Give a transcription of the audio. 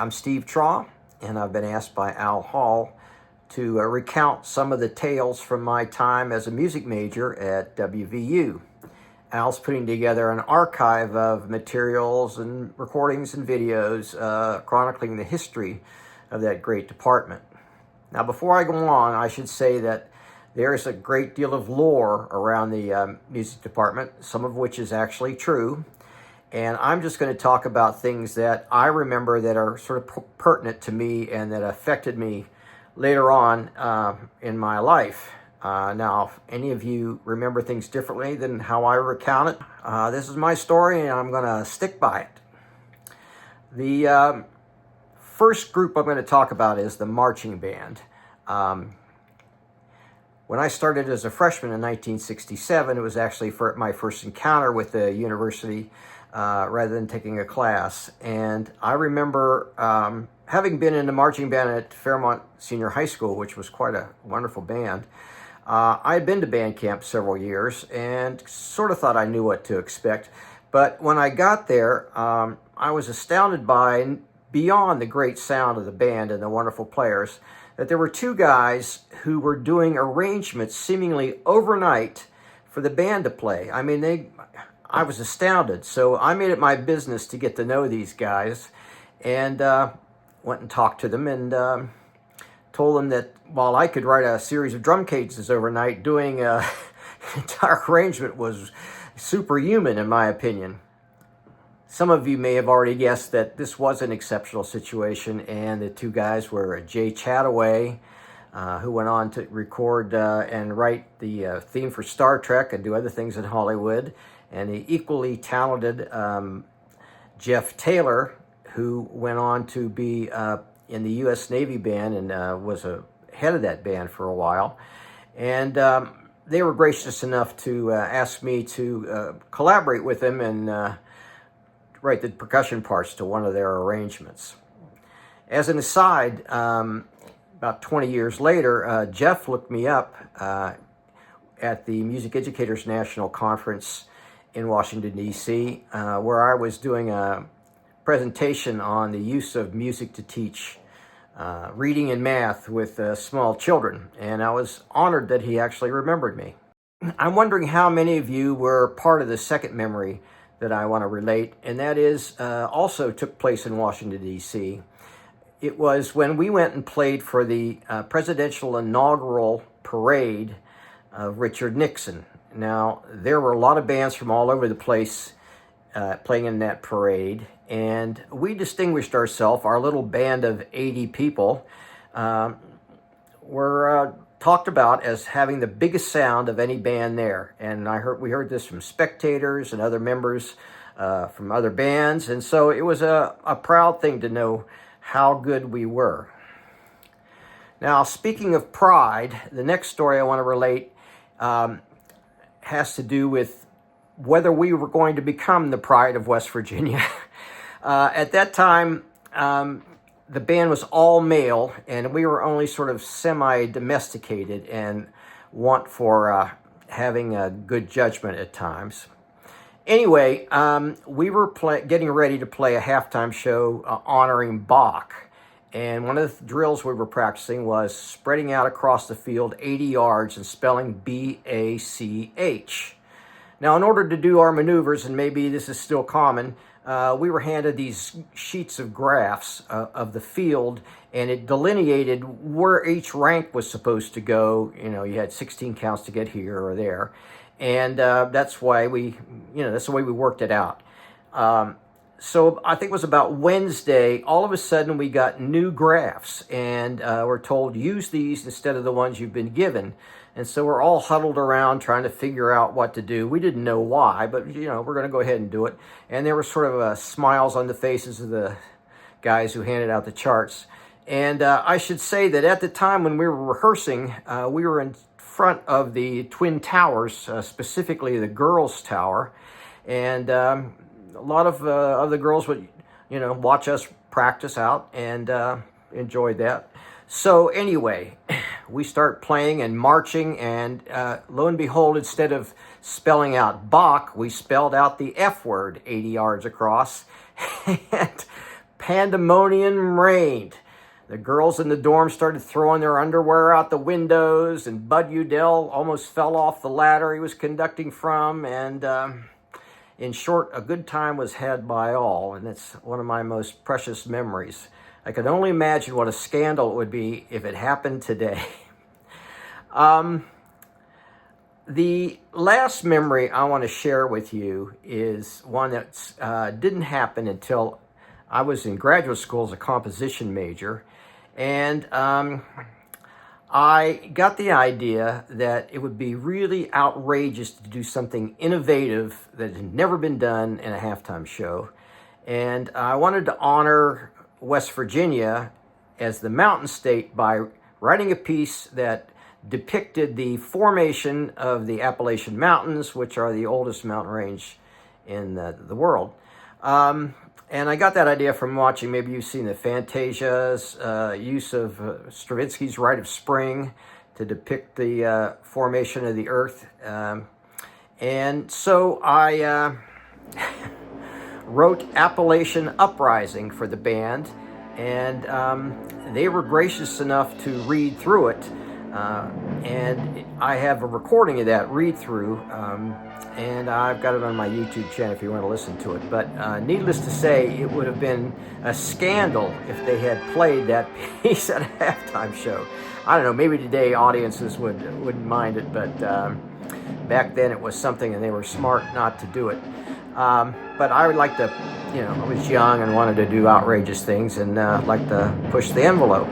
I'm Steve Traugh, and I've been asked by Al Hall to recount some of the tales from my time as a music major at WVU. Al's putting together an archive of materials and recordings and videos chronicling the history of that great department. Now, before I go on, I should say that there is a great deal of lore around the music department, some of which is actually true. And I'm just going to talk about things that I remember that are sort of pertinent to me and that affected me later on in my life. Now, if any of you remember things differently than how I recount it, this is my story and I'm going to stick by it. The first group I'm going to talk about is the marching band. When I started as a freshman in 1967, it was actually my first encounter with the university rather than taking a class. And I remember having been in the marching band at Fairmont Senior High School, which was quite a wonderful band. I had been to band camp several years and sort of thought I knew what to expect. But when I got there, I was astounded by, beyond the great sound of the band and the wonderful players, that there were two guys who were doing arrangements seemingly overnight for the band to play. I mean, I was astounded. So I made it my business to get to know these guys and went and talked to them and told them that while I could write a series of drum cadences overnight, doing an entire arrangement was superhuman in my opinion. Some of you may have already guessed that this was an exceptional situation, and the two guys were Jay Chataway, who went on to record and write the theme for Star Trek and do other things in Hollywood, and the equally talented Jeff Taylor, who went on to be in the U.S. Navy band and was a head of that band for a while. And they were gracious enough to ask me to collaborate with them and write the percussion parts to one of their arrangements. As an aside, about 20 years later, Jeff looked me up at the Music Educators National Conference in Washington, D.C., where I was doing a presentation on the use of music to teach reading and math with small children, and I was honored that he actually remembered me. I'm wondering how many of you were part of the second memory that I want to relate, and that is also took place in Washington, D.C. It was when we went and played for the presidential inaugural parade of Richard Nixon. Now, there were a lot of bands from all over the place playing in that parade, and we distinguished ourselves. Our little band of 80 people were talked about as having the biggest sound of any band there. And we heard this from spectators and other members from other bands. And so it was a proud thing to know how good we were. Now, speaking of pride, the next story I want to relate has to do with whether we were going to become the pride of West Virginia. At that time, the band was all male, and we were only sort of semi-domesticated and want for having a good judgment at times. Anyway, we were getting ready to play a halftime show honoring Bach, and one of the drills we were practicing was spreading out across the field 80 yards and spelling B-A-C-H. Now, in order to do our maneuvers, and maybe this is still common, we were handed these sheets of graphs of the field, and it delineated where each rank was supposed to go. You know, you had 16 counts to get here or there, and that's why that's the way we worked it out. So I think it was about Wednesday, all of a sudden we got new graphs, and we're told use these instead of the ones you've been given. And so we're all huddled around trying to figure out what to do. We didn't know why, but we're going to go ahead and do it. And there were sort of smiles on the faces of the guys who handed out the charts. And I should say that at the time when we were rehearsing, we were in front of the Twin Towers, specifically the girls' tower. And a lot of the girls would, watch us practice out and enjoyed that. So anyway, we start playing and marching, and lo and behold, instead of spelling out Bach, we spelled out the F word 80 yards across. And pandemonium reigned. The girls in the dorm started throwing their underwear out the windows, and Bud Udell almost fell off the ladder he was conducting from, and in short, a good time was had by all, and it's one of my most precious memories. I could only imagine what a scandal it would be if it happened today. The last memory I want to share with you is one that didn't happen until I was in graduate school as a composition major, and I got the idea that it would be really outrageous to do something innovative that had never been done in a halftime show. And I wanted to honor West Virginia as the mountain state by writing a piece that depicted the formation of the Appalachian Mountains, which are the oldest mountain range in the world. And I got that idea from watching, maybe you've seen the Fantasia's use of Stravinsky's Rite of Spring to depict the formation of the earth. And so I wrote Appalachian Uprising for the band, and they were gracious enough to read through it. And I have a recording of that read-through, and I've got it on my YouTube channel if you want to listen to it. But needless to say, it would have been a scandal if they had played that piece at a halftime show. I don't know, maybe today audiences wouldn't mind it, but back then it was something, and they were smart not to do it. But I would like to, I was young and wanted to do outrageous things, and like to push the envelope.